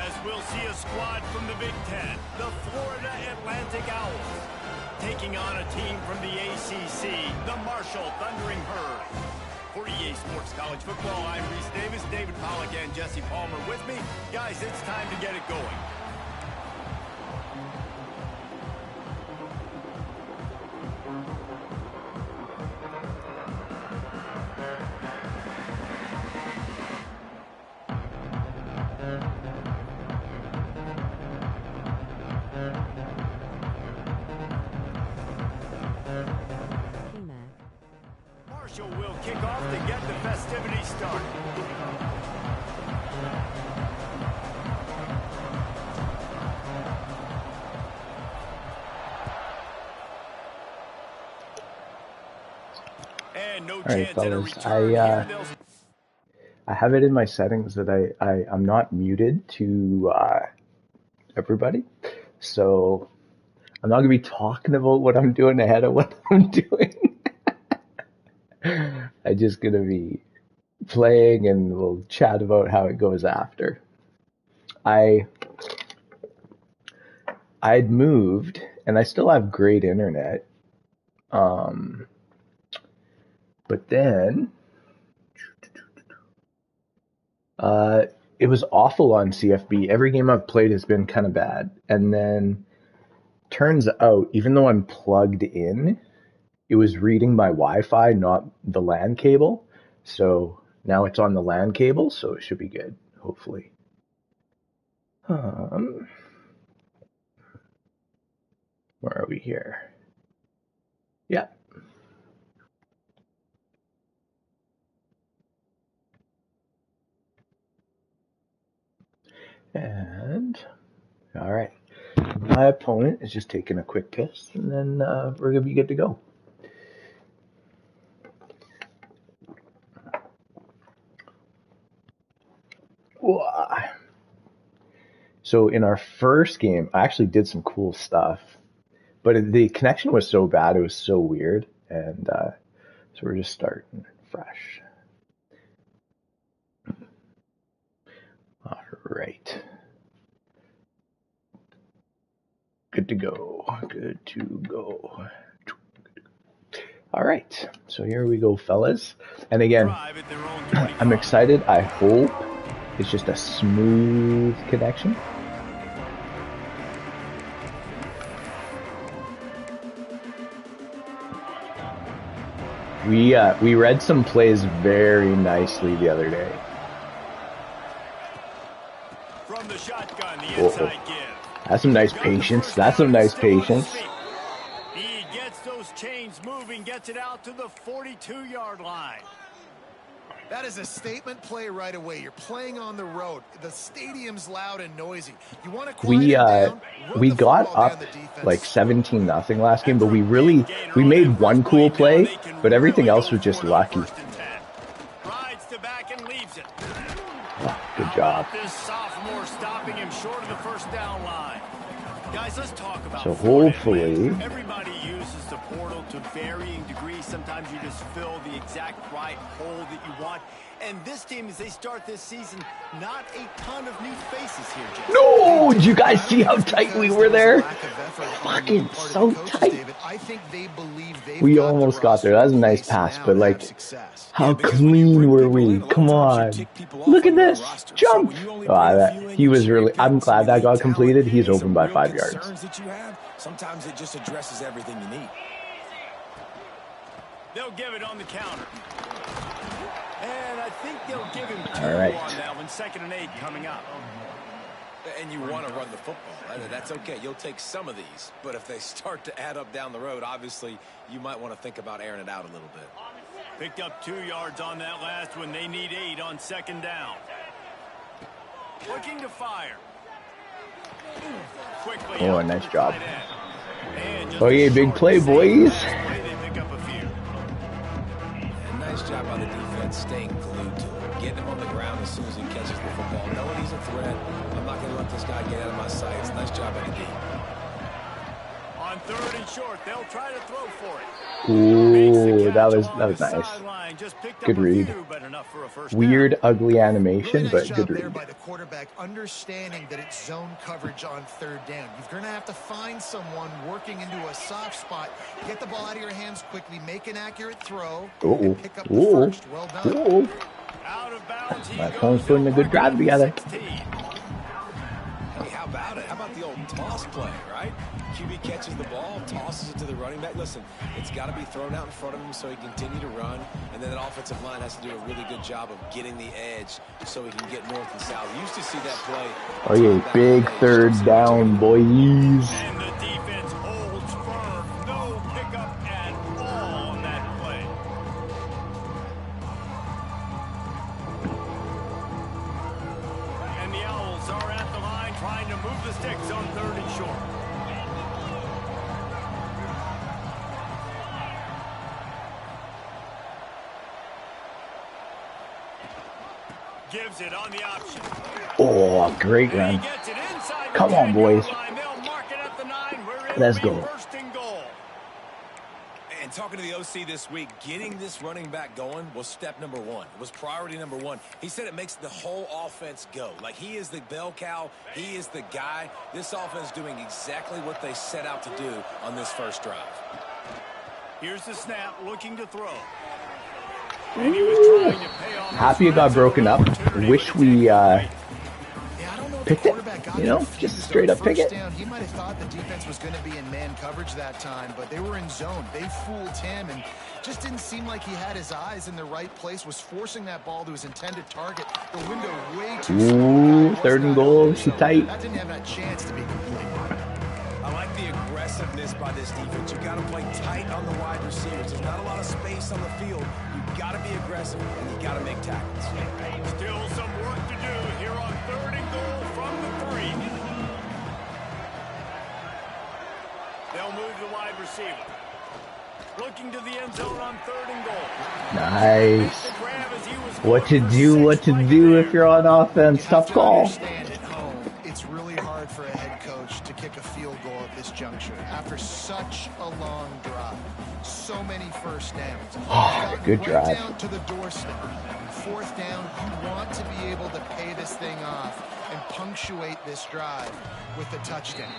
As we'll see a squad from the Big Ten, the Florida Atlantic Owls, taking on a team from the ACC, the Marshall Thundering Herd. For EA Sports College Football, I'm Reese Davis, David Pollack, and Jesse Palmer with me. Guys, it's time to get it going. Marshall will kick off to get the festivities started. And no All right, chance at a fellas. return here. I have it in my settings that I'm not muted to everybody, so I'm not gonna be talking about what I'm doing ahead of what I'm doing. I'm just gonna be playing, and we'll chat about how it goes after. I'd moved, and I still have great internet. But then it was awful on CFB. Every game I've played has been kind of bad. And then turns out, even though I'm plugged in, it was reading my Wi-Fi, not the LAN cable. So now it's on the LAN cable, so it should be good, hopefully. Where are we here? Yeah. And all right, my opponent is just taking a quick piss, and then we're gonna be good to go. So in our first game, I actually did some cool stuff, but the connection was so bad, it was so weird, and so we're just starting fresh. All right. Good to go. Good to go. All right. So here we go, fellas. And again, I'm excited. I hope it's just a smooth connection. We read some plays very nicely the other day. From the shotgun, the inside give. That's some nice patience. That's some nice patience. He gets those chains moving, gets it out to the 42-yard line. That is a statement play right away. You're playing on the road. The stadium's loud and noisy. You want to quiet it down, we got up like 17-0 last game, but we made one cool play, but everything else was just lucky. Rides to back and leaves it. Oh, good job. This sophomore stopping him short of the first down line. Guys, let's talk about so hopefully everybody uses the portal to varying degrees. Sometimes you just fill the exact right hole that you want. And this team, as they start this season, not a ton of new faces here, Jesse. No! Did you guys see how tight we were there? Fucking so tight. We almost got there. That was a nice pass, but like, how clean were we? Come on. Look at this. Jump. He was really, I'm glad that got completed. He's open by 5 yards. Sometimes it just addresses everything you need. They'll give it on the counter. And I think they'll give him 2 All right. on that one. 2nd and 8 coming up. And you want to run the football. That's okay. You'll take some of these. But if they start to add up down the road, obviously, you might want to think about airing it out a little bit. Picked up 2 yards on that last one. They need 8 on 2nd down. Looking to fire. Quickly Oh, nice job. Oh, yeah, big play, boys. Nice job by the defense staying glued to him, getting him on the ground as soon as he catches the football, knowing he's a threat. I'm not going to let this guy get out of my sights. Nice job by the D. On 3rd and short, they'll try to throw for it. Ooh, that was nice. Good read. Weird, ugly animation, Really nice but good job there read. by the quarterback, understanding that it's zone coverage on 3rd down. You're going to have to find someone working into a soft spot, get the ball out of your hands quickly, make an accurate throw, and pick up the first. Well done. Out of bounds, My phone's putting a good drive together. Hey, how about it? How about the old toss play, right? QB catches the ball, tosses it to the running back. Listen, it's got to be thrown out in front of him so he can continue to run. And then that offensive line has to do a really good job of getting the edge so he can get north and south. You used to see that play. Oh yeah, big 3rd down, boys. And the defense holds firm. No pickup at all on that play. And the Owls are at the line trying to move the sticks on 3rd and short. Gives it on the option. Oh, great And he run. gets it inside Come the on, 10-yard boys. line. They'll mark it at the 9 where it'll Let's be go. 1st and goal. And talking to the OC this week, getting this running back going was step number 1. It was priority number 1. He said it makes the whole offense go. Like, he is the bell cow. He is the guy. This offense doing exactly what they set out to do on this first drive. Here's the snap, looking to throw. And he was trying to pay off. Happy it got broken up. Wish we Yeah, I don't know if picked the it. quarterback got You know, confused, just though. straight up pick First it. down, he might have thought the defense was going to be in man coverage that time, but they were in zone. They fooled him and just didn't seem like he had his eyes in the right place, was forcing that ball to his intended target. The window way too small. Ooh, Guy was 3rd and not goal. open, Too so tight. That didn't have that chance to be complete. I like the aggressiveness by this defense. You've got to play tight on the wide receivers. There's not a lot of space on the field. You've got to be aggressive, and you've got to make tackles. Still some work to do here on 3rd and goal from the 3. They'll move the wide receiver. Looking to the end zone on 3rd and goal. Nice. The grab as he was What to going for do, 6 what to right do there. if you're on offense. You have Tough to call. understand at home, it's really hard for a head coach to kick a field goal at this juncture after such a long drive. So many first downs. Oh, You've good gotten right drive. down to the doorstep. 4th down, you want to be able to pay this thing off and punctuate this drive with a touchdown.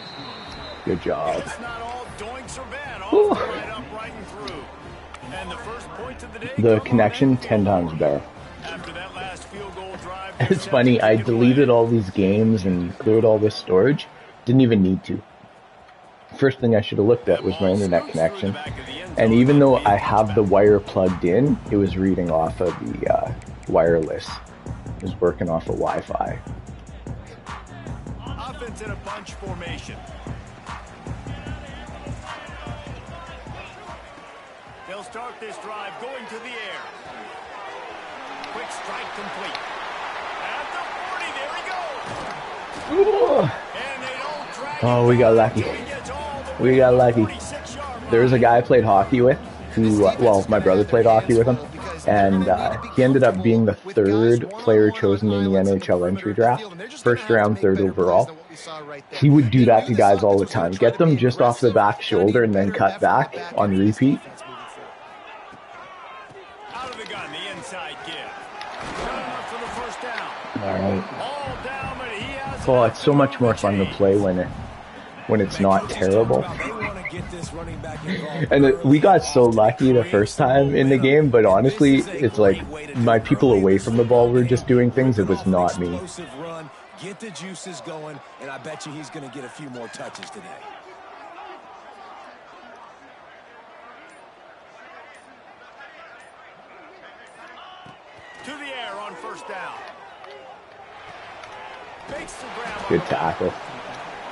Good job. It's not all doinks or bad. Ooh. All right up, right and through. And the first point of the day. The come connection on 10 times better. After that last field goal drive. It's funny, I deleted all these games and cleared all this storage. Didn't even need to. First thing I should have looked at was my internet connection. And even though I have the wire plugged in, it was reading off of the wireless. It was working off of Wi-Fi. Offense in a bunch formation. They'll start this drive going to the air. Quick strike complete. At the 40, there he goes. And they don't drag Oh, him we got down lucky. until he gets all the We way got to the lucky. 46-yard line. There's a guy I played hockey with who, well, my brother played hockey with him, and he ended up being the 3rd player chosen in the NHL entry draft, 1st round, 3rd overall. He would do that to guys all the time. Get them just off the back shoulder and then cut back on repeat. Out of the gun, the inside give. For the first down. All right. All down, but he has Oh, it's so much more fun to play when it's not terrible. They want to get this running back involved. And we got so lucky the first time in the game, but honestly, it's like my people away from the ball were just doing things. It was not me. Explosive run, get the juices going, and I bet you he's going to get a few more touches today. to the air on first down. Makes the grab. Good tackle.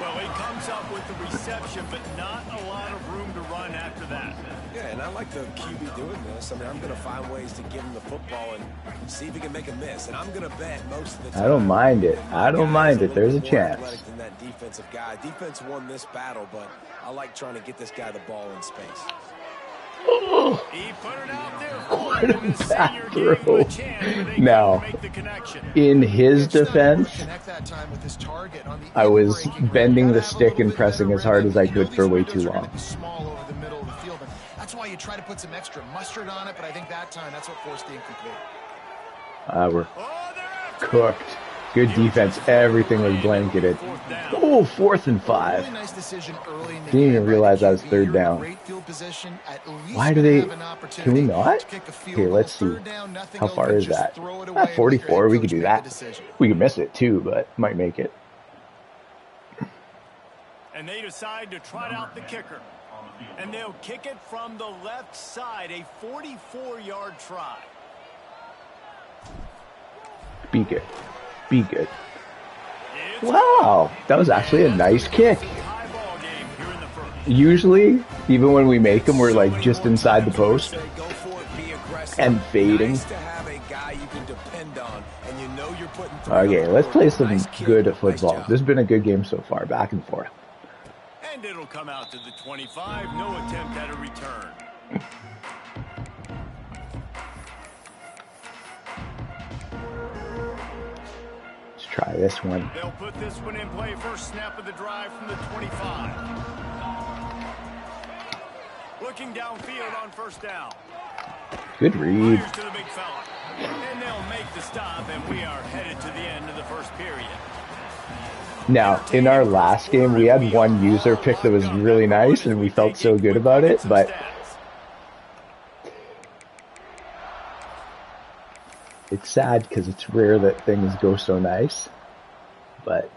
Well, he comes up with the reception, but not a lot of room to run after that. Yeah, and I like the QB doing this. I mean, I'm going to find ways to give him the football and see if he can make a miss. And I'm going to bet most of the time. I don't mind it. I don't mind it. There's a chance. Athletic than that defensive guy. Defense won this battle, but I like trying to get this guy the ball in space. He put it out there for him, and the senior gave him a chance, but they now, couldn't make the connection. in his defense, I was bending the stick and pressing as hard as I could for way too long. That's why you try to put some extra mustard on it, but I think that time that's what forced the incomplete. We're cooked. Good defense. Everything was blanketed. Oh, 4th and 5. Didn't even realize I was 3rd down. Why do they... Can we not? Okay, let's see. How far is that? 44. We could do that. We could miss it too, but might make it. And they decide to trot out the kicker. And they'll kick it from the left side. A 44-yard try. Be good. Be good. Wow, that was actually a nice kick. Usually, even when we make them, we're like just inside the post and fading. Okay, let's play some good football. This has been a good game so far, back and forth. And it'll come out to the 25. No attempt at a return. Try this one. They'll put this one in play. First snap of the drive from the 25. Looking downfield on first down. Good read. To the big fella. And they'll make the stop, and we are headed to the end of the first period. Now, in our last game, we had one user pick that was really nice, and we felt so good about it, but it's sad because it's rare that things go so nice, but...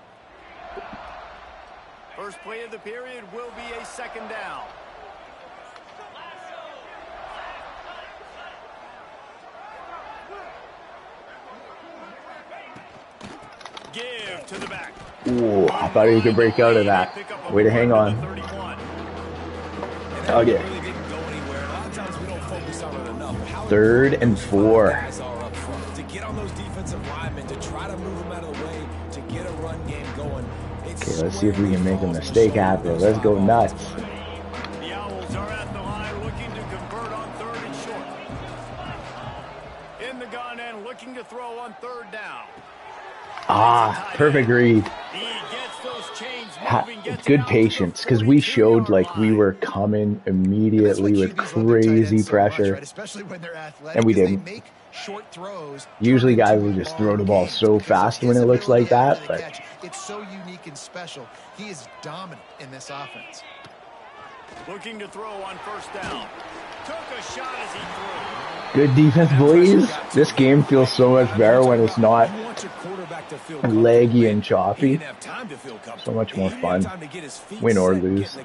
First play of the period will be a 2nd down. Give to the back. Ooh, I thought he could break out of that. Way to hang on. Okay. 3rd and 4. Okay, let's see if we can make a mistake happen. Let's go nuts. The Owls are at the line looking to convert on 3rd and short. In the gun and looking to throw on 3rd down. Ah, perfect read. Good patience, because we showed like we were coming immediately with crazy pressure, and we didn't. Usually guys will just throw the ball so fast when it looks like that, but it's so unique and special. He is dominant in this offense. Looking to throw on 1st down. Took a shot as he threw. Good defense, boys. This game feels so much better when it's not leggy and choppy. So much more fun, win or lose.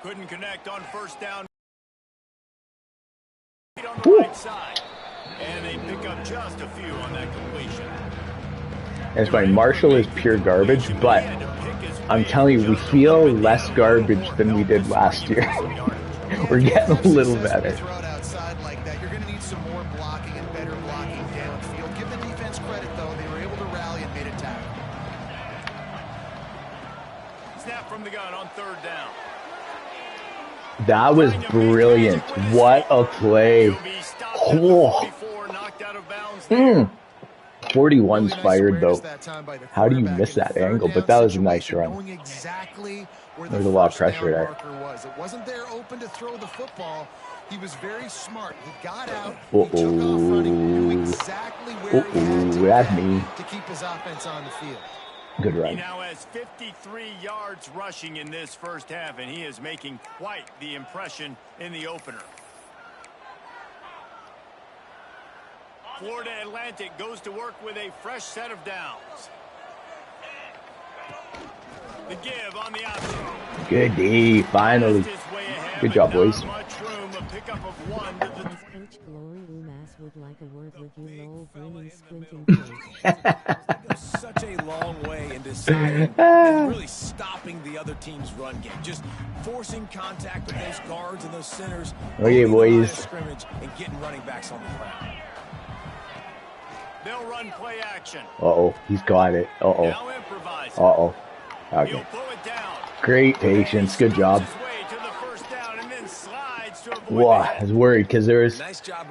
Couldn't connect on 1st down. On the right side. And they pick up just a few on that completion. And it's funny, Marshall is pure garbage, but I'm telling you, we feel less garbage than we did last year. We're getting a little better. You're going to need some more blocking and better blocking downfield. Give the defense credit, though. They were able to rally and made a tackle. Snap from the gun on 3rd down. That was brilliant. What a play. Oh. 41's fired, though. How do you miss that angle? But that was a nice run. There's a lot of pressure there. It wasn't there open to throw the football. He was very smart. He got out. He took off running. Knew exactly where he had to be to keep his offense on the field. Good run. He now has 53 yards rushing in this first half, and he is making quite the impression in the opener. Florida Atlantic goes to work with a fresh set of downs. The give on the option. Good D, finally. Good job, boys. Such a long way in deciding and really stopping the other team's run game. Just forcing contact with those guards and those centers. Okay, boys. Scrimmage and getting running backs on the ground. They'll run play action. Uh-oh, he's got it. Uh-oh. Uh-oh. Okay. Great patience. Good job. Wow, I was worried because there was...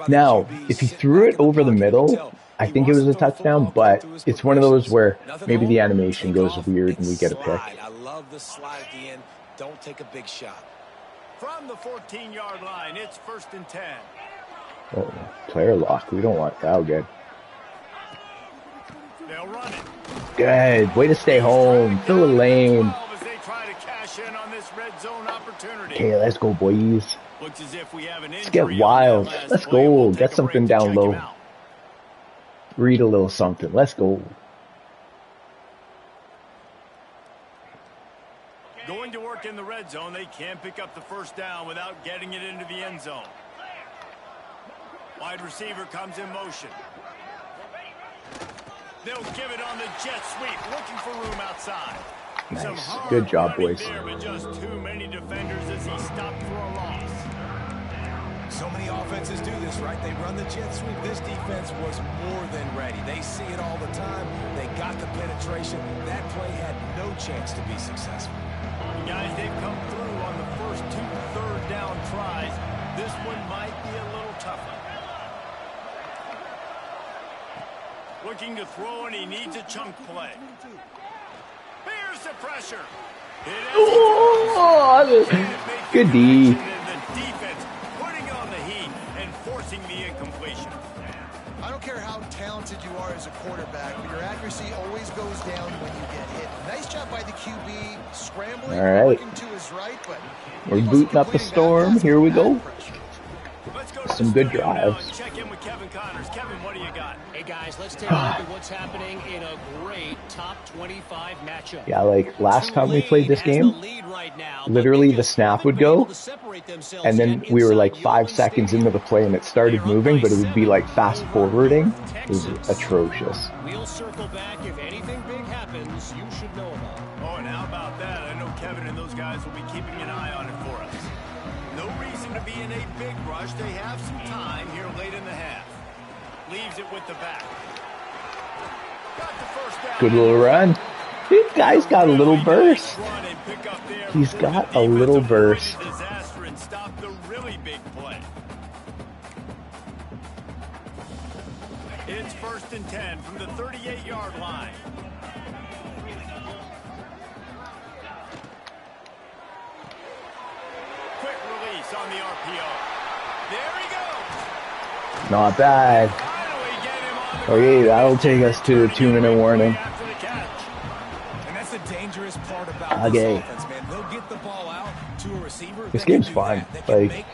Now, if he threw it over the middle, I think it was a touchdown, but it's one of those where maybe the animation goes weird and we get a pick. I love the slide at the end. Don't take a big shot. From the 14-yard line, it's 1st and 10. Oh, player lock. We don't want that. Oh, good. They'll run it. Good. Way to stay home. Fill the lane. Okay, let's go, boys. Let's get wild. Let's go. Get something down low. Read a little something. Let's go. Going to work in the red zone. They can't pick up the first down without getting it into the end zone. Wide receiver comes in motion. They'll give it on the jet sweep, looking for room outside. Nice. Good job, boys. There, but just too many defenders as he stopped for a loss. So many offenses do this, right? They run the jet sweep. This defense was more than ready. They see it all the time. They got the penetration. That play had no chance to be successful. Guys, they've come through on the first 2 third-down tries. This one might be a little tougher. Looking to throw, and he needs a chunk play. Here's the pressure. Oh, good D. The defense putting on the heat and forcing the incompletion. I don't care how talented you are as a quarterback, but your accuracy always goes down when you get hit. Nice job by the QB, scrambling, working to his right, but we're booting up a storm. Here we go. Some good drives. Check in with Kevin Connors. Kevin, what do you got? Hey guys, let's take a look at what's happening in a great top 25 matchup. Yeah, like last time we played this game, literally the snap would go, and then we were like 5 seconds into the play and it started moving, but it would be like fast forwarding. It was atrocious. We'll circle back if anything big happens you should know about. Oh, and how about that? I know Kevin and those guys will be keeping an eye on it for us. No reason to be in a big rush. They have some time here late in the half. Leaves it with the back. Got the first down. Good little run. This guy's got a little burst. He's got a little burst. Disaster and stop the really big play. It's 1st and 10 from the 38-yard line. Quick release on the RPO. There he goes. Not bad. Okay, that'll take us to the 2-minute warning. And that's the dangerous part about this offense, man. They'll get the ball out to a receiver. This game's fun. Like,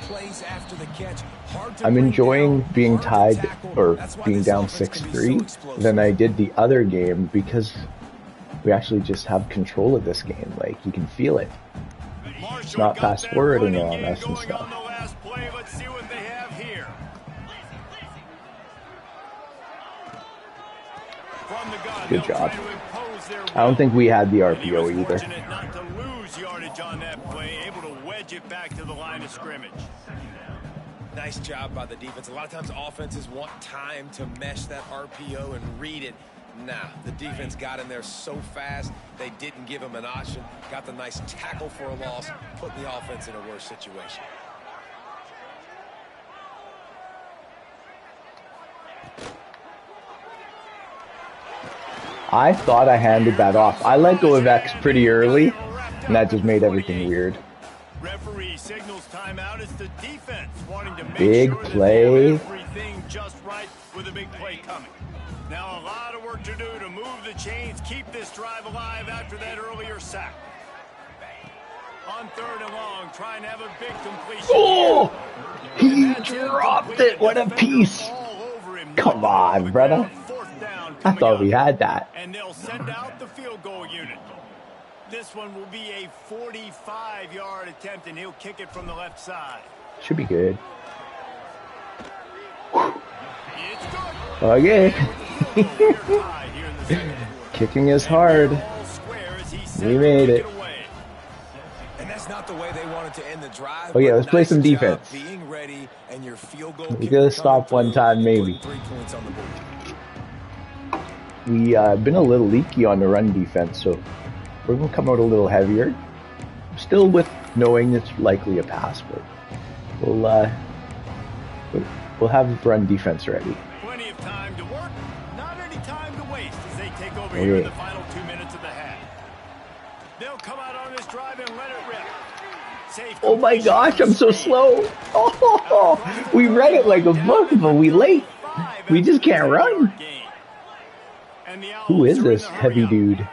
I'm enjoying being tied or being down 6-3 than I did the other game because we actually just have control of this game. Like, you can feel it. It's not fast forwarding on us and stuff. Good job. I don't think we had the RPO either. Not to lose yardage on that play, able to wedge it back to the line of scrimmage. Nice job by the defense. A lot of times offenses want time to mesh that RPO and read it. Nah, the defense got in there so fast, they didn't give him an option. Got the nice tackle for a loss, put the offense in a worse situation. I thought I handed that off. I let go of X pretty early, and that just made everything weird. Referee signals timeout. It's the defense wanting to make big sure play. Everything just right with a big play coming. Now a lot of work to do to move the chains, keep this drive alive after that earlier sack. On 3rd and long, trying to have a big completion. Oh, he dropped it. What a piece. Come on, brother. I thought we had that. And they'll send out the field goal unit. This one will be a 45-yard attempt, and he'll kick it from the left side. Should be good. Okay. Kicking is hard. We made it. And that's not the way they wanted to end the drive. Oh yeah, let's play some defense. Being ready and your field goal. We gotta stop one time, maybe. we been a little leaky on the run defense, so we're gonna come out a little heavier. Still with knowing it's likely a pass, but we'll have run defense ready. Plenty of time to work, not any time to waste as they take over here in the final 2 minutes of the half. They'll come out on this drive and let it rip. Safe. Oh my gosh, I'm so slow. Oh, we read it like a book, but we late. We just can't run. Who is this heavy dude?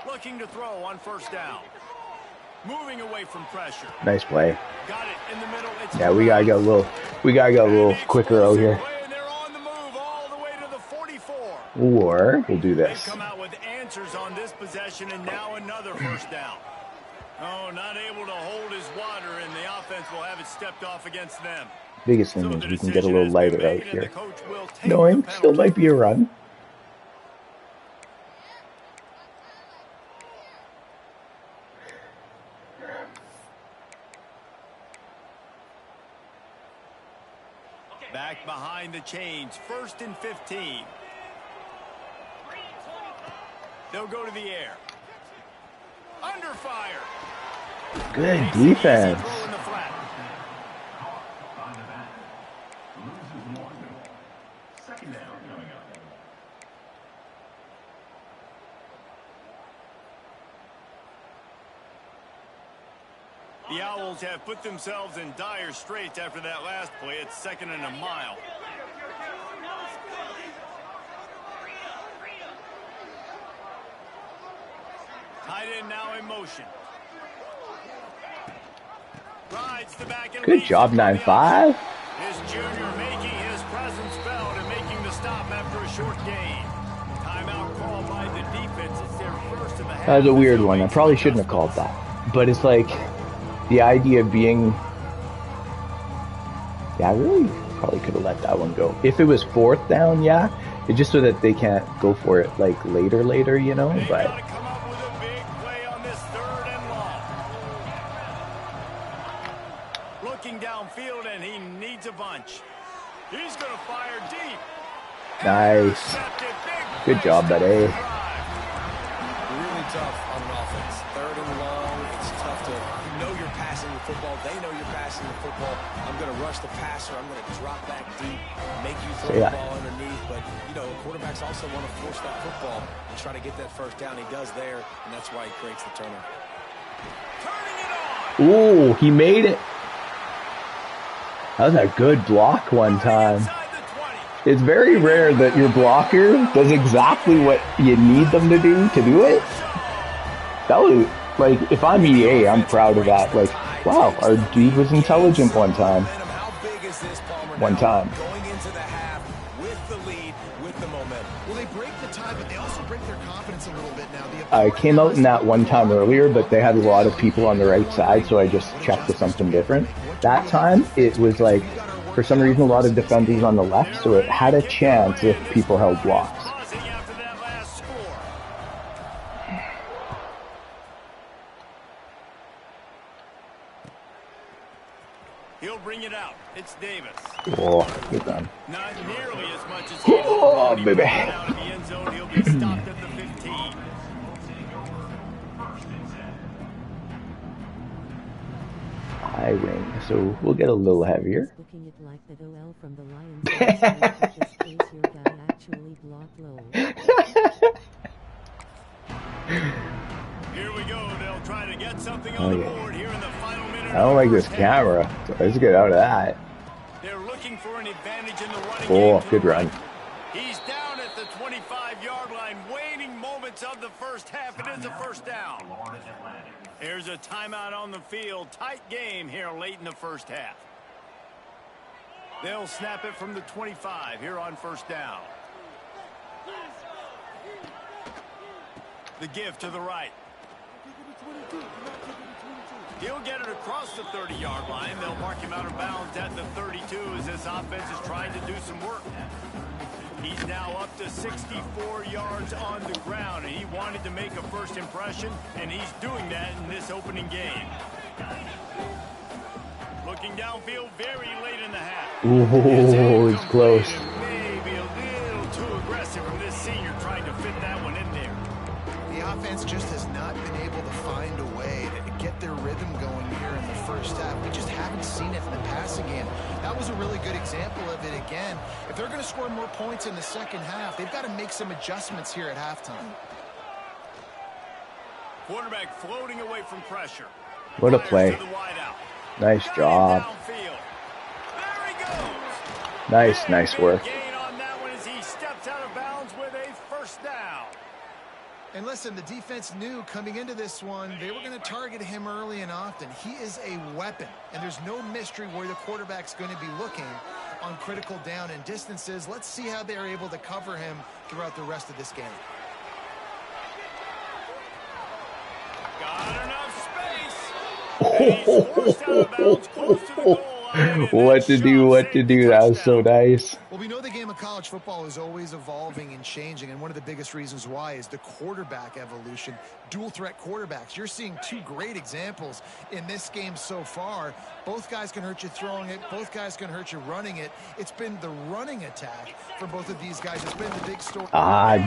Looking to throw on first down. Moving away from pressure. Nice play. Got it in the middle. Yeah, we gotta go a little quicker out here. They're on the move all the way to the 44. Or we'll do this. They come out with answers on this possession, and now another first down. Oh, not able to hold his water, and the offense will have it stepped off against them. Biggest thing is we can get a little lighter out here. Knowing still might be a run. Back behind the chains, 1st and 15. They'll go to the air. Under fire. Good defense. The Owls have put themselves in dire straits after that last play. It's 2nd and a mile. Tight end now in motion. Rides the back and good job, 9-5. This junior making his presence felt and making the stop after a short gain. Timeout called by the defense. It's their first of the half. That was a weird one. I probably shouldn't have called that. But it's like the idea of being... Yeah, I really probably could have let that one go. If it was 4th down, yeah. It's just so that they can't go for it like later, you know, but... Downfield, and he needs a bunch. He's going to fire deep. Nice. Good job, buddy. Really tough on an offense. 3rd and long. It's tough to know you're passing the football. They know you're passing the football. I'm going to rush the passer. I'm going to drop back deep, make you throw the ball underneath. But, you know, quarterbacks also want to force that football and try to get that first down. He does there, and that's why he creates the turnover. Turning it Ooh, on. he made it. That was a good block one time. It's very rare that your blocker does exactly what you need them to do it. That was, like, if I'm EA, I'm proud of that. Like, wow, our dude was intelligent one time. One time. Going into the half with the lead, with the momentum. Well, they break the tie, but they also break their confidence a little bit now. I came out in that one time earlier, but they had a lot of people on the right side, so I just checked to something different. That time, it was like, for some reason, a lot of defenders on the left, so it had a chance if people held blocks. He'll bring it out. It's Davis. Oh, good done. Not nearly as much as oh, baby. Out of the end zone, he'll be stopped at the 15. High wing, so we'll get a little heavier. Looking it like that OL from the Lions. This case your guy actually blocked low. Here we go. They'll try to get something on the board here in the final minute. I don't like this camera, so let's get out of that. They're looking for an advantage in the running game. Good run. He's down at the 25-yard line, waning moments of the first half. It is a first down. Here's a timeout on the field. Tight game here late in the first half. They'll snap it from the 25 here on first down. The give to the right. He'll get it across the 30-yard line. They'll mark him out of bounds at the 32 as this offense is trying to do some work. He's now up to 64 yards on the ground, and he wanted to make a first impression, and he's doing that in this opening game. Looking downfield very late in the half. Ooh, it's close. Maybe a little too aggressive. a really good example of it again. If they're going to score more points in the second half, they've got to make some adjustments here at halftime. Quarterback floating away from pressure. What a play. Nice job. Nice work. And listen, the defense knew coming into this one, they were going to target him early and often. He is a weapon, and there's no mystery where the quarterback's going to be looking on critical down and distances. Let's see how they're able to cover him throughout the rest of this game. Got enough space. He's forced out of bounds close to the goal line. What to do. That was so nice. Well, we know the game of college football is always evolving and changing, and one of the biggest reasons why is the quarterback evolution. Dual threat quarterbacks. You're seeing two great examples in this game so far. Both guys can hurt you throwing it. Both guys can hurt you running it. It's been the running attack for both of these guys. It's been the big story.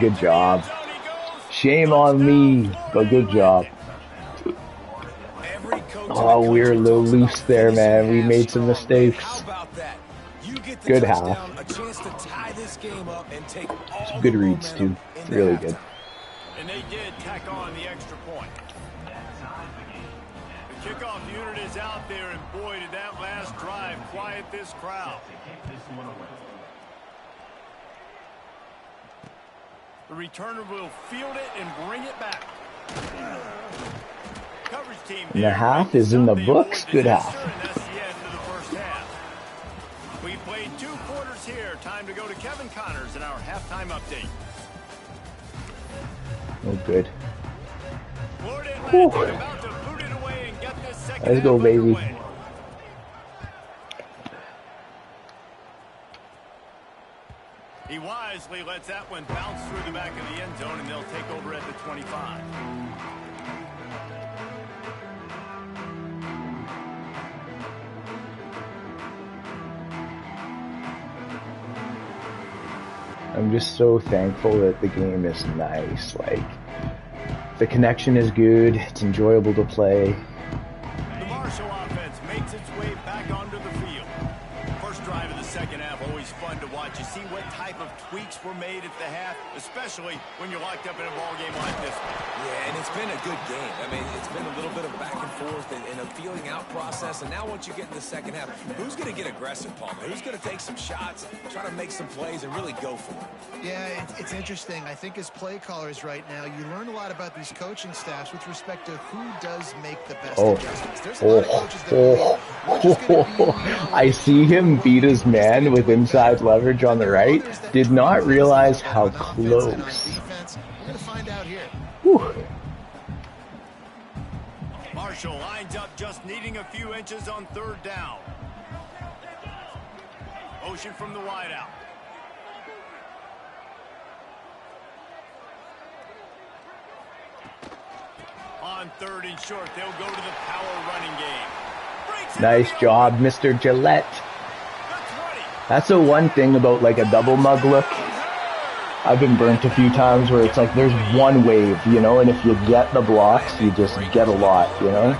Good job. Shame on me, but good job. Oh, we were a little loose there, man. We made some mistakes. Good half. Some good reads, too. Really good. And they did tack on the extra point. The kickoff unit is out there, and boy, did that last drive quiet this crowd. The returner will field it and bring it back. And the half is in the books. Good half. That's the end of the first half. We played 2 quarters here. Time to go to Kevin Connors in our halftime update. Oh, good. About to boot it away and get this second. Let's go, baby. Away. He wisely lets that one bounce through the back of the end zone, and they'll take over at the 25. I'm just so thankful that the game is nice. Like, the connection is good. It's enjoyable to play. The Marshall offense makes its way back onto the field. First drive of the second half, always fun to watch. You see what type of tweaks were made at the half, especially when you're locked up in a ball game like this one. Yeah, and it's been a good game. I mean, it's been a little bit of back and forth and a feeling out process. And now once you get in the second half, who's going to get aggressive, Palmer? Who's going to take some shots, try to make some plays, and really go for it? Yeah, it's interesting. I think as play callers right now, you learn a lot about these coaching staffs with respect to who does make the best adjustments. There's a lot of coaches that I see him beat his man with inside leverage on the right. Did not realize how close. We're going to find out here. Whew. Marshall lines up just needing a few inches on third down. Motion from the wideout. On third and short, they'll go to the power running game. Nice job, Mr. Gillette. That's the one thing about like a double mug look. I've been burnt a few times where it's like there's one wave, you know, and if you get the blocks, you just get a lot, you know? He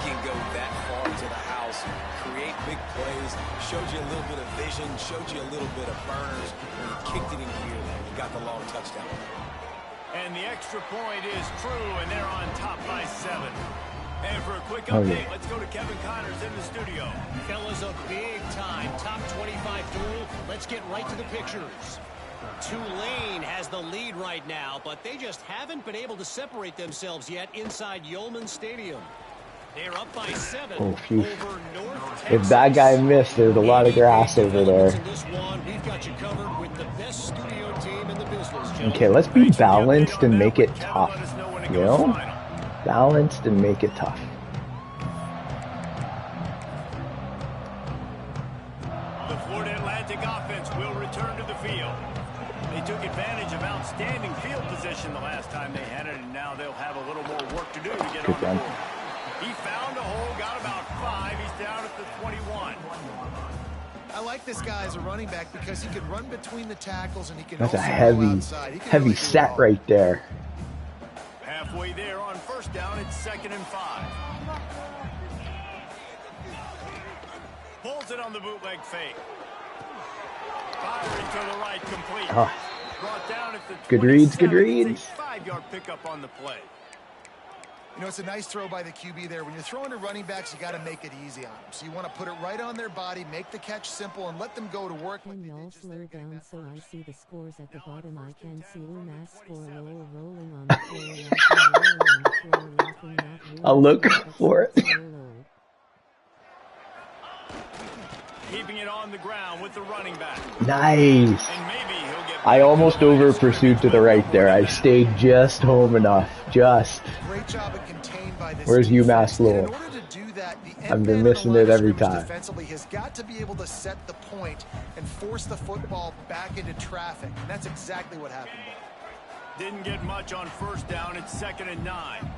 can go that far to the house, create big plays, showed you a little bit of vision, showed you a little bit of burners, and he kicked it in gear there. He got the long touchdown. And the extra point is true, and they're on top by 7. And for a quick update, let's go to Kevin Connors in the studio. Fellas, a big-time top 25 duel. Let's get right to the pictures. Tulane has the lead right now, but they just haven't been able to separate themselves yet inside Yulman Stadium. They're up by 7 over North Texas. If that guy missed, there's a lot of grass over there. We've got you covered with the best studio team in the business. Okay, let's be balanced and make it tough, you know? Balanced and make it tough. The Florida Atlantic offense will return to the field. They took advantage of outstanding field position the last time they had it, and now they'll have a little more work to do to get on the board. He found a hole, got about 5. He's down at the 21. I like this guy as a running back because he can run between the tackles and he can. That's also a heavy set right there. Halfway there on first down, it's 2nd and 5. Pulls it on the bootleg fake. Firing to the right, complete. Brought down at the good reads, good reads. 5-yard pickup on the play. You know, it's a nice throw by the QB there. When you're throwing to running backs, you got to make it easy on them. So you want to put it right on their body, make the catch simple, and let them go to work. Can y'all slow down so I see the scores at the bottom? I can see UMass score low, rolling on the floor, laughing. I'll look for it. Keeping it on the ground with the running back. Nice. I almost over pursued to the right there. I stayed just home enough. Just. Great job of contained by this. Where's UMass Lowell? In order to do that, the I've been missing it every time. Defensively has got to be able to set the point and force the football back into traffic. And that's exactly what happened there. Didn't get much on first down. It's 2nd and 9.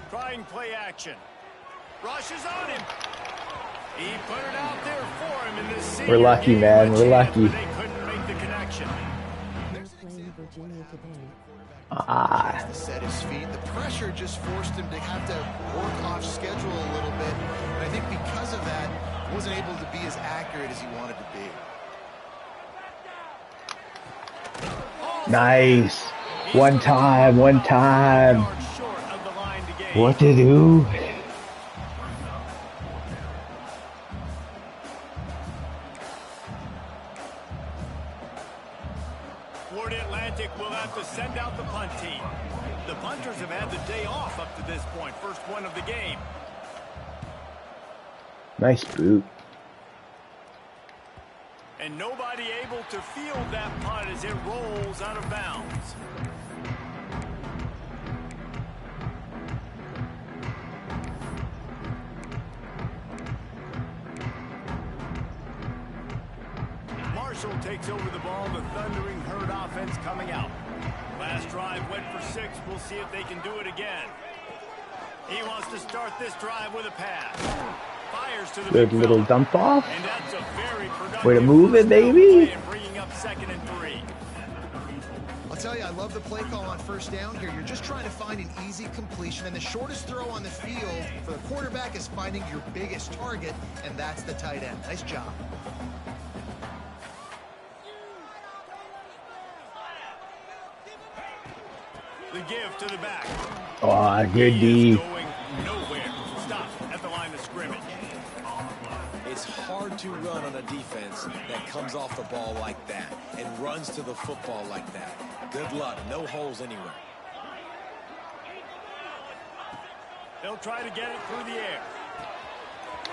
Trying play action. Rushes on him. He put it out there for him in this. We're lucky, man. We're lucky. They couldn't make the connection. Playing Virginia today. To set his feet. The pressure just forced him to have to work off schedule a little bit. And I think because of that, he wasn't able to be as accurate as he wanted to be. Nice. One time. What to do? Florida Atlantic will have to send out the punt team. The punters have had the day off up to this point. First one of the game. Nice boot. And nobody able to field that punt as it rolls out of bounds. Marshall takes over the ball. The Thundering Herd offense coming out. Last drive went for 6. We'll see if they can do it again. He wants to start this drive with a pass. Fires to the good little fella. dump off. And that's a very productive Way to move it, baby. Bringing up 2nd and 3. I'll tell you, I love the play call on first down here. You're just trying to find an easy completion, and the shortest throw on the field for the quarterback is finding your biggest target, and that's the tight end. Nice job. The give to the back. Oh, good D. Going nowhere. Stop at the line of scrimmage. It's hard to run on a defense that comes off the ball like that and runs to the football like that. Good luck. No holes anywhere. They'll try to get it through the air.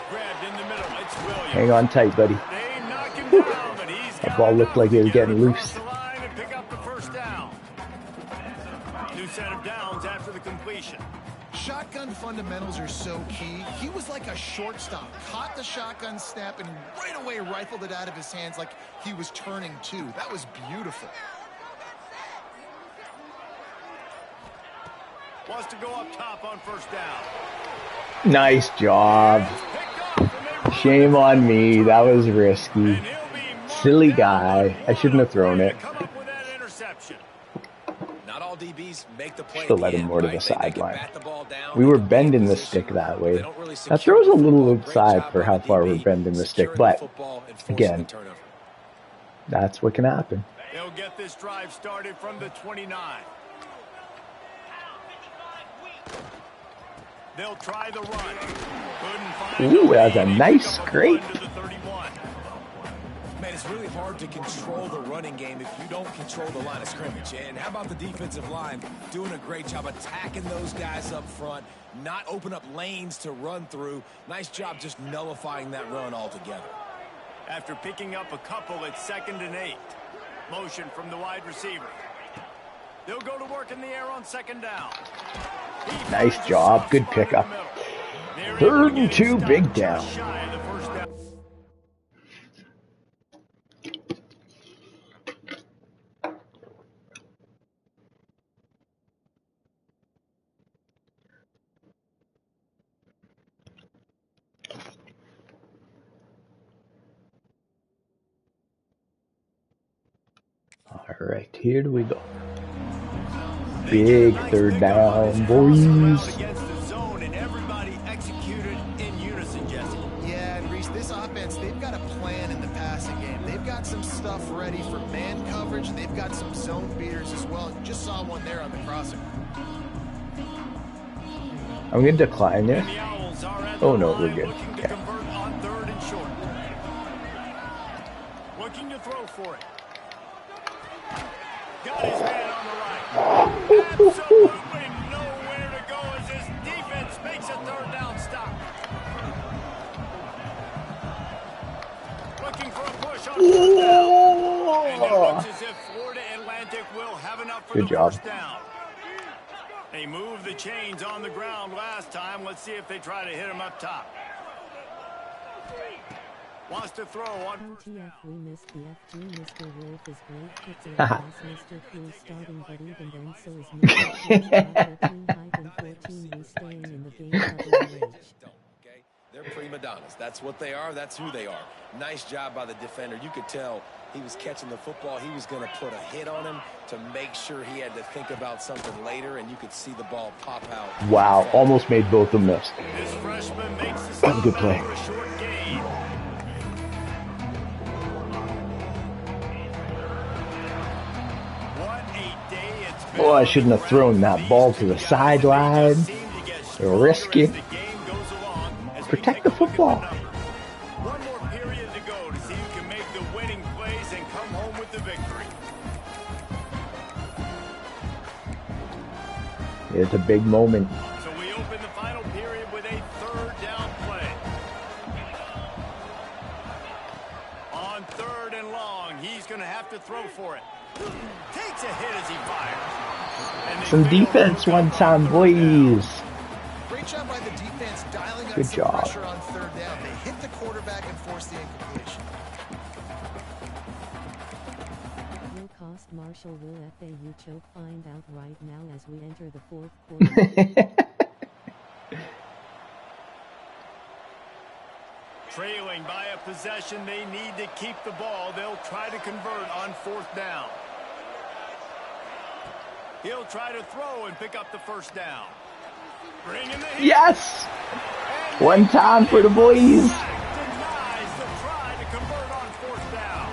Grabbed in the middle. It's Williams. Hang on tight, buddy. They knock him down, but he's That ball looked like it was getting loose. The line and pick up the first down. New set of downs after the completion. Shotgun fundamentals are so key. He was like a shortstop. Caught the shotgun snap and right away rifled it out of his hands like he was turning too. That was beautiful. Wants to go up top on first down. Nice job. Shame on me. That was risky. Silly guy. I shouldn't have thrown it. Not all DBs make the play. Should have let him more to the sideline. We were bending the stick that way. That throw's a little outside for how far we're bending the stick, but again, that's what can happen. They'll get this drive started from the 29. They'll try the run. Ooh, that was a nice scrape. Man, it's really hard to control the running game if you don't control the line of scrimmage. And how about the defensive line doing a great job attacking those guys up front, not open up lanes to run through. Nice job just nullifying that run altogether. After picking up a couple, it's 2nd and 8. Motion from the wide receiver. They'll go to work in the air on 2nd down. Nice job. Good pickup. 3rd and 2, big down. All right, here we go. Big 3rd down, boys. this offense, they've got a plan in the passing game. They've got some stuff ready for man coverage, and they've got some zone beaters as well. You just saw one there on the crossing. I'm going to decline this. Oh, no, we're good. Okay. On third and short. Looking to throw for it. Got his man on the right. Absolutely nowhere to go as his defense makes a third down stop. Looking for a push on fourth down. And it looks as if Florida Atlantic will have enough for the first down. They moved the chains on the ground last time. Let's see if they try to hit him up top. Wants to throw on TF, we missed the FG. Mr. Wolf is great. It's a pass. Mr. Cool starting, but even then, so is Mr. 13-14. We staying in the game. Okay, they're prima donnas. That's what they are. That's who they are. Nice job by the defender. You could tell he was catching the football. He was going to put a hit on him to make sure he had to think about something later, and you could see the ball pop out. Wow, almost made both of them miss. This freshman makes the stop. That's a good play. For a short gain. What a day it's been. Oh, I shouldn't have thrown that ball to the sideline. Risky. Protect the football. One more period to go to see who can make the winning plays and come home with the victory. It's a big moment. So we open the final period with a third down play. On third and long, he's going to have to throw for it. Takes a hit as he fires. Some defense one time, boys. Great job by the defense dialing up Good some job. pressure on third down. They hit the quarterback and forced the incompletion. Will cost Marshall will FAU choke. Find out right now as we enter the fourth quarter. Trailing by a possession, they need to keep the ball. They'll try to convert on fourth down. He'll try to throw and pick up the first down. Bring in the heat. Yes! One time for the boys. Denies the try to convert on fourth down.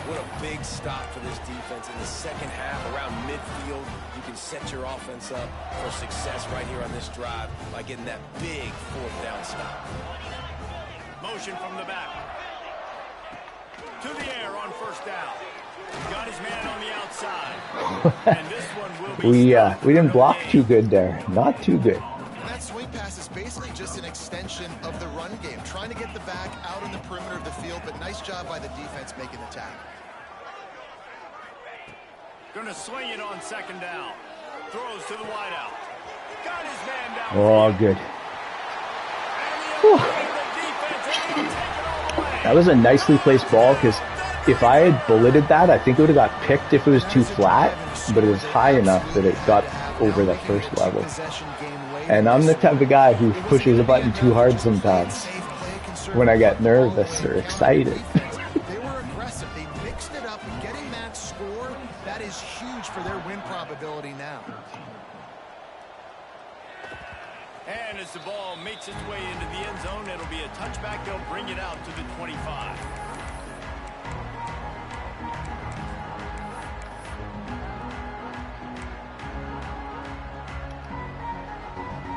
What a big stop for this defense in the second half around midfield. You can set your offense up for success right here on this drive by getting that big fourth down stop. Motion from the back. To the air on first down. Got his man on the outside. And this one will be we didn't block too good there. Not too good. And that swing pass is basically just an extension of the run game, trying to get the back out in the perimeter of the field, but nice job by the defense making the tackle. Going to swing it on second down. Throws to the wideout. Got his man down. Oh, good. That was a nicely placed ball because if I had bulleted that, I think it would have got picked if it was too flat, but it was high enough that it got over that first level. And I'm the type of guy who pushes a button too hard sometimes when I get nervous or excited. They were aggressive. They mixed it up. Getting that score, that is huge for their win probability now. And as the ball makes its way into the end zone, it'll be a touchback. They'll bring it out to the 25.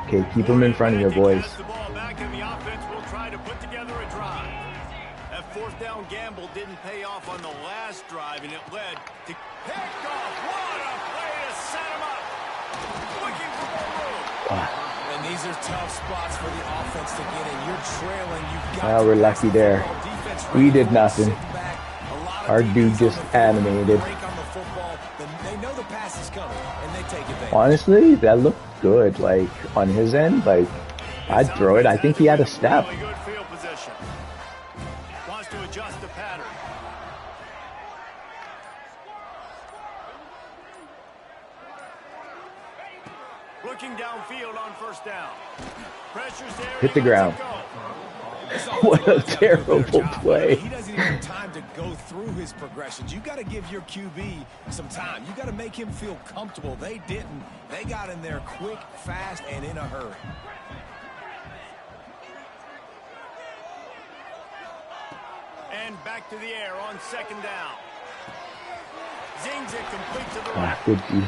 Okay, keep them in front of you, boys. The ball back and the offense will try to put together a drive. That fourth down gamble didn't pay off on the last drive, and it led to pick off. What a play to set him up. Looking for more room. And these are tough spots for the offense to get in. You're trailing. You've got Well, we're lucky there. We did nothing. Our dude just animated. They know the pass is coming, and they take advantage. Honestly, that looked good. Like, on his end, like, I'd throw it. I think he had a step. Really good field position. Wants to adjust the pattern. Looking downfield on first down. Pressure's there. Hit the ground. What a terrible play. He doesn't even have time to go through his progressions. You got to give your QB some time. You got to make him feel comfortable. They didn't. They got in there quick, fast, and in a hurry. And back to the air on second down. Zings it complete to the right. Good D.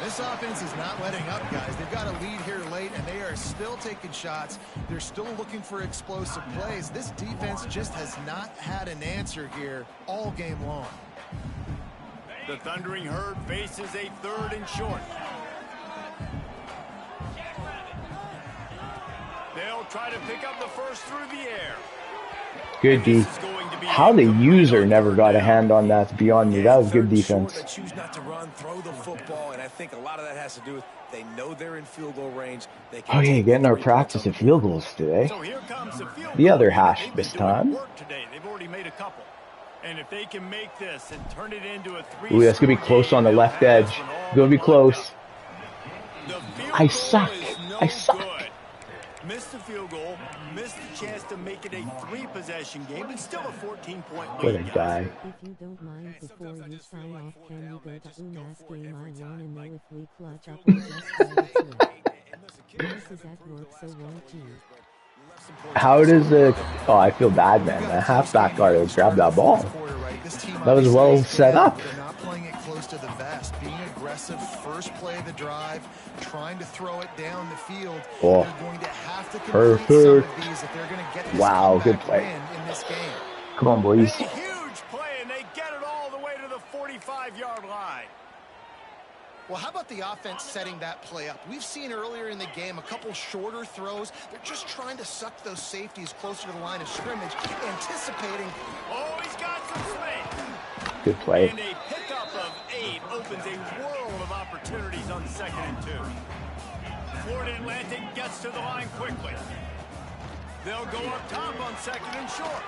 This offense is not letting up, guys. They've got a lead here late, and they are still taking shots. They're still looking for explosive plays. This defense just has not had an answer here all game long. The Thundering Herd faces a 3rd and short. They'll try to pick up the first through the air. Good D. How the user never got a hand on that's beyond me. That was good defense. Choose not to run, throw the football, and I think a lot of that has to do with they know they're in field goal range. They can getting our practice of field goals today. So here comes the other hash this time. Today. They've already made a couple. And if they can make this and turn it into a 3. Ooh, that's gonna be close on the left edge. Gonna be close. I suck. I suck. Missed the field goal, missed the chance to make it a 3-possession game, and still a 14-point lead. What a guy. If you don't mind, before you sign off, can you go to UMass game? I wanna know if we clutch up or just This is at work, so won't you? How does the... Oh, I feel bad, man. The halfback guard would grab that ball. That was well set up. They're not playing it close to the vest. Being aggressive, first play of the drive, trying to throw it down the field. Oh, they're going to have to complete some of these if they're going to get this good play. In this game. Come on, boys. A huge play, and they get it all the way to the 45-yard line. Well, how about the offense setting that play up? We've seen earlier in the game a couple shorter throws. They're just trying to suck those safeties closer to the line of scrimmage, anticipating. Oh, he's got some space. Good play. And a pickup of 8 opens a world of opportunities on 2nd and 2. Florida Atlantic gets to the line quickly. They'll go up top on 2nd and short.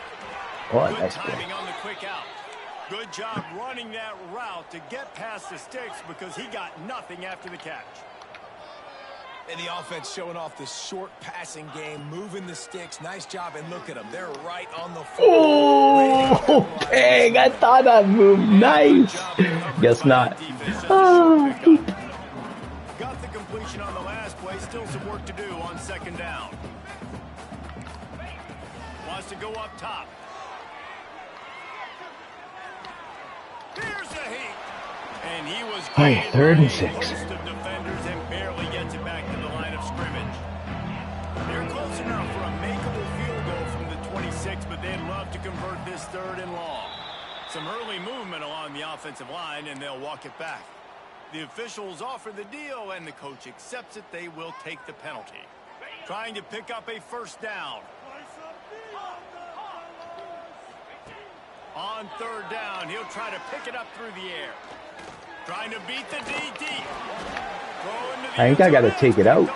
Oh, Good nice timing play. on the quick out. Good job running that route to get past the sticks because he got nothing after the catch. And the offense showing off this short passing game, moving the sticks. Nice job, and look at them. They're right on the floor. Oh, dang, I thought I'd move. Nice. Guess not. Got the completion on the last play. Still some work to do on 2nd down. Wants to go up top. Here's the heat. And he was Hey, 3rd and 6. host of defenders and barely gets it back to the line of scrimmage. They're close enough for a makeable field goal from the 26, but they'd love to convert this 3rd and long. Some early movement along the offensive line, and they'll walk it back. The officials offer the deal, and the coach accepts it. They will take the penalty. Trying to pick up a 1st down. On 3rd down, he'll try to pick it up through the air. Trying to beat the DD. I think I got to take it out.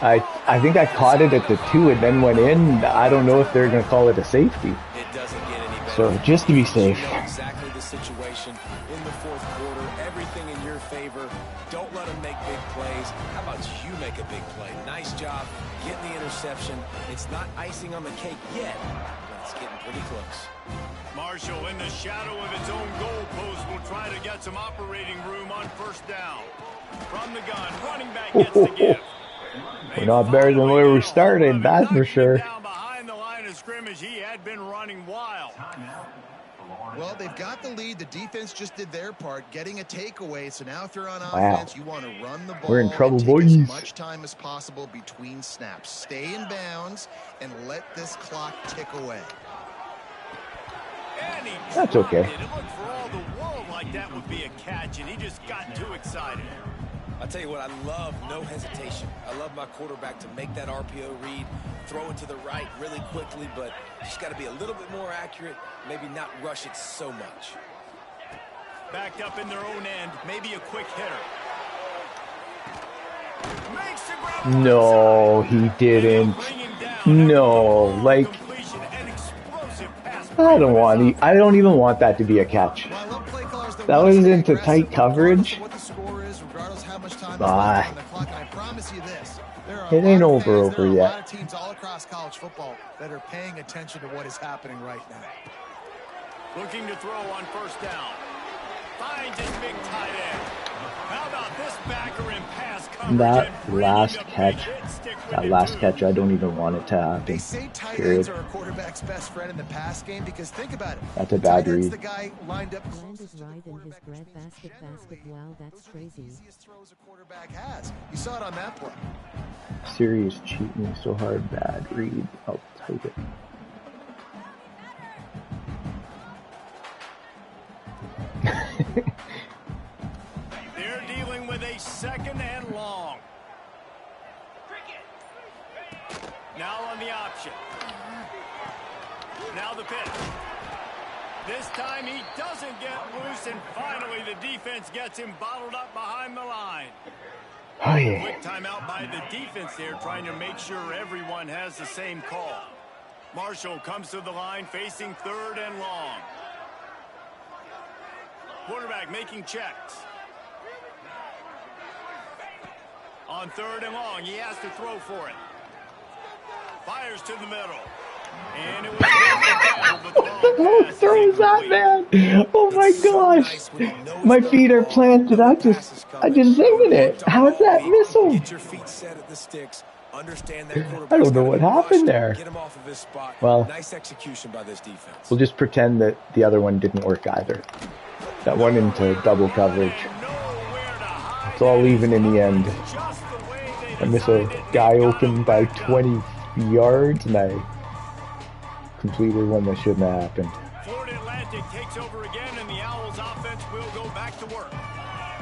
I think I caught it at the 2 and then went in. I don't know if they're going to call it a safety. It doesn't get any better. So just to be safe. You know exactly the situation in the 4th quarter. Everything in your favor. Don't let them make big plays. How about you make a big play? Nice job getting the interception. It's not icing on the cake yet, but it's getting pretty close. Marshall in the shadow of its own goalpost will try to get some operating room on 1st down. From the gun, running back gets the give. We're not better than where we started, that's for sure. Down behind the line of scrimmage, he had been running wild. Well, they've got the lead. The defense just did their part, getting a takeaway. So now if you're on Wow. offense, you want to run the ball. We're in trouble, and take boys. as much time as possible between snaps. Stay in bounds and let this clock tick away. And he That's dropped okay. It looked for all the world like that would be a catch, and he just got too excited. I'll tell you what, I love no hesitation. I love my quarterback to make that RPO read, throw it to the right really quickly, but just got to be a little bit more accurate, maybe not rush it so much. Backed up in their own end, maybe a quick hitter. Makes the grab. No, he didn't. No, like, I don't even want that to be a catch. That was into tight coverage. Ah. It ain't over yet. A lot of teams all across college football that are paying attention to what is happening right now. Looking to throw on 1st down. Finds his big tight end. How about this backer in pass coverage? That last catch, I don't even want it to happen. They say tight ends are a quarterback's best friend in the pass game because think about it. That's a bad read. The guy lined up Land is right in his breadbasket. Wow, that's crazy. Easiest throws a quarterback has. You saw it on that play. Serious cheating so hard, bad read. I'll type it. They're dealing with a 2nd and long. Now on the option. Now the pitch. This time he doesn't get loose, and finally the defense gets him bottled up behind the line. Oh, yeah. Quick timeout by the defense there, trying to make sure everyone has the same call. Marshall comes to the line facing 3rd and long. Quarterback making checks. On 3rd and long, he has to throw for it. Fires to the middle. And it was Who throws that, man? Oh my gosh. My feet are planted. I just zinged it. How is that missile? Get your feet set at the sticks. Understand that I don't know what happened there. Get him off of his spot. Well, nice execution by this defense. We'll just pretend that the other one didn't work either. That one into double coverage. It's all even in the end. I miss a guy open by 20 yards, and I completed one that shouldn't have happened. Florida Atlantic takes over again, and the Owls offense will go back to work.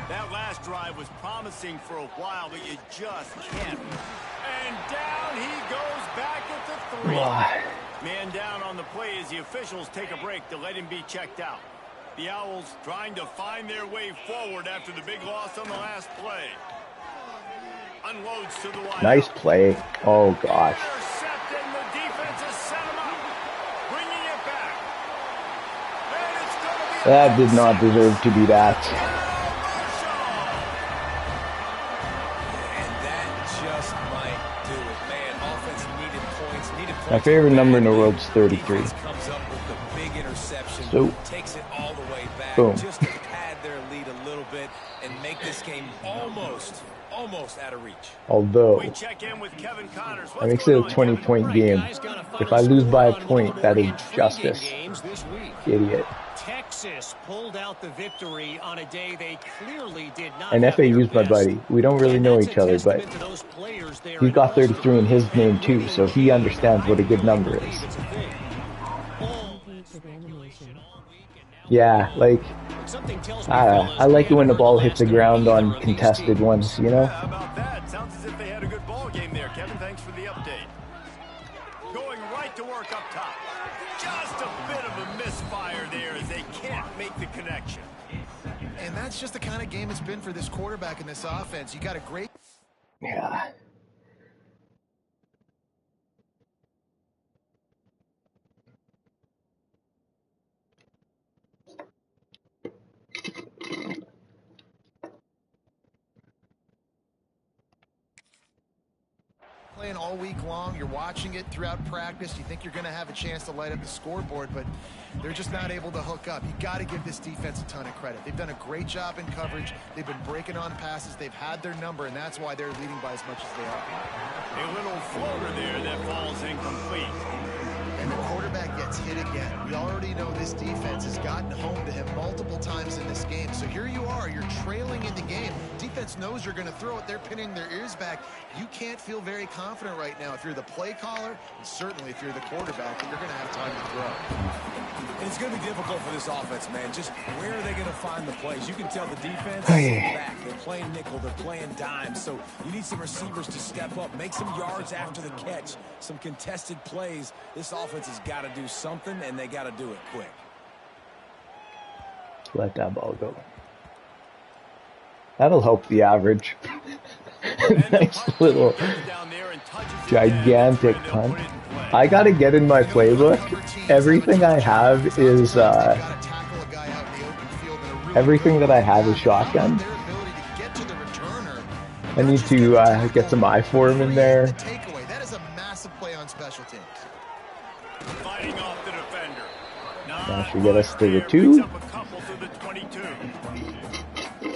That last drive was promising for a while, but you just can't. And down he goes back at the 3. Man down on the play as the officials take a break to let him be checked out. The Owls trying to find their way forward after the big loss on the last play. Unloads to the wide. Nice play. Oh, gosh. Intercepted, the defense has set him up. Bringing it back. And it's going to be That did not deserve to be that. And that just might do it. Man, offense needed points. My favorite number in the world is 33. Comes up with the big interception. So, takes it all the way back. boom. Just to pad their lead a little bit and make this game almost out of reach. Although, We check in with Kevin Connors. that makes it a 20-point game. If I lose by a point, that is justice. Idiot. Texas pulled out the victory on a day they clearly did not. And FAU's my buddy. We don't really know each other, but he's got 33 in his name too, so he understands what a good number is. Yeah, like, I like it when the ball hits the ground on contested ones, you know? How about that? Sounds as if they had a good ball game there. Kevin, thanks for the update. Going right to work up top. Just a bit of a misfire there as they can't make the connection. And that's just the kind of game it's been for this quarterback in this offense. You got a great... Yeah. Playing all week long, you're watching it throughout practice, you think you're going to have a chance to light up the scoreboard, but they're just not able to hook up. You got to give this defense a ton of credit. They've done a great job in coverage. They've been breaking on passes. They've had their number, and that's why they're leading by as much as they are. A little floater there that falls incomplete. And the quarterback gets hit again. We already know this defense has gotten home to him multiple times in this game. So here you are, you're trailing in the game. Defense knows you're going to throw it. They're pinning their ears back. You can't feel very confident right now if you're the play caller, and certainly if you're the quarterback, that you're going to have time to throw. And it's going to be difficult for this offense, man. Just where are they going to find the plays? You can tell the defense is back. They're playing nickel. They're playing dime. So you need some receivers to step up, make some yards after the catch, some contested plays. This offense has got to do something, and they got to do it quick. Let that ball go. That'll help the average. Nice little gigantic punt. I gotta get in my playbook. Everything I have is everything that I have is shotgun. I need to get some I-form in there. That is a massive play on special teams. Fighting off the defender. That should get us to the 2.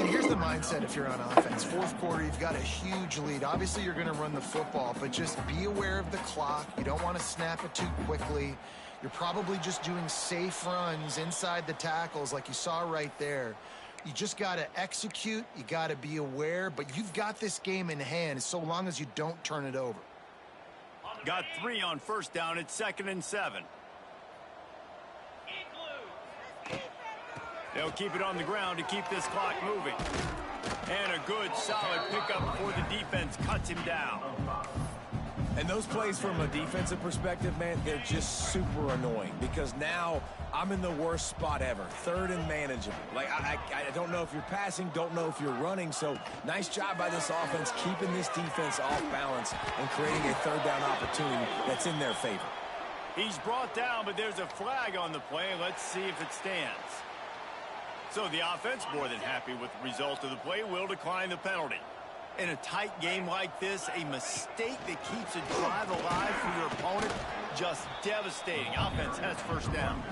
And here's the mindset if you're on offense. Fourth quarter, you've got a huge lead. Obviously, you're going to run the football, but just be aware of the clock. You don't want to snap it too quickly. You're probably just doing safe runs inside the tackles like you saw right there. You just got to execute. You got to be aware, but you've got this game in hand so long as you don't turn it over. Got 3 on first down. It's 2nd and 7. They'll keep it on the ground to keep this clock moving. And a good, solid pickup before the defense cuts him down. And those plays from a defensive perspective, man, they're just super annoying because now I'm in the worst spot ever. 3rd and manageable. Like, I don't know if you're passing, don't know if you're running. So nice job by this offense keeping this defense off balance and creating a 3rd down opportunity that's in their favor. He's brought down, but there's a flag on the play. Let's see if it stands. So the offense, more than happy with the result of the play, will decline the penalty. In a tight game like this, a mistake that keeps a drive alive for your opponent, just devastating. Offense has first down.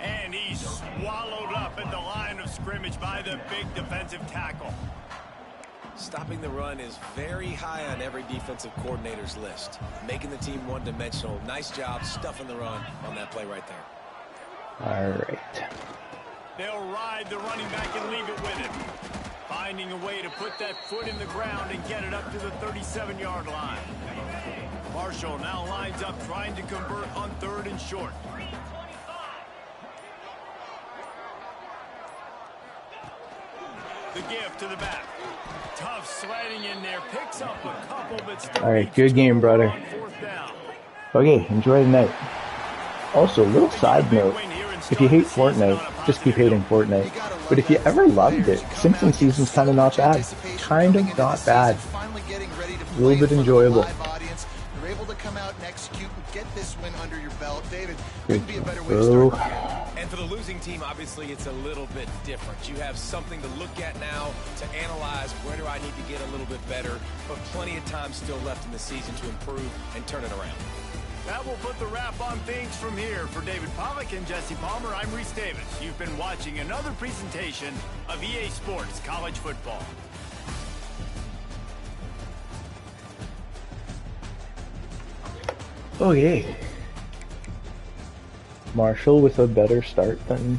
And he's swallowed up at the line of scrimmage by the big defensive tackle. Stopping the run is very high on every defensive coordinator's list. Making the team one-dimensional. Nice job stuffing the run on that play right there. All right. They'll ride the running back and leave it with him. Finding a way to put that foot in the ground and get it up to the 37-yard line. Marshall now lines up trying to convert on 3rd and short. The give to the back. Tough sledding in there. Picks up a couple, but still. All right, good game, brother. Okay, enjoy the night. Also, little side note. If you hate Fortnite, just keep hating Fortnite. But if you ever loved it, Simpsons season's kind of not bad. Kind of not bad. A little bit enjoyable. You're able to come out and execute and get this win under your belt. David, Good. couldn't be a better way to start. And for the losing team, obviously, it's a little bit different. You have something to look at now to analyze where do I need to get a little bit better, but plenty of time still left in the season to improve and turn it around. That will put the wrap on things from here. For David Pollack and Jesse Palmer, I'm Reese Davis. You've been watching another presentation of EA Sports College Football. Okay. Marshall with a better start than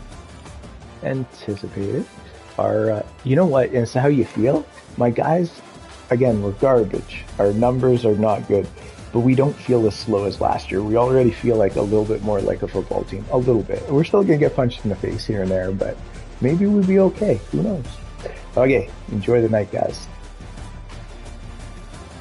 anticipated. You know what? It's how you feel. My guys, again, we're garbage. Our numbers are not good. But we don't feel as slow as last year. We already feel like a little bit more like a football team. A little bit. We're still going to get punched in the face here and there, but maybe we'll be okay. Who knows? Okay, enjoy the night, guys.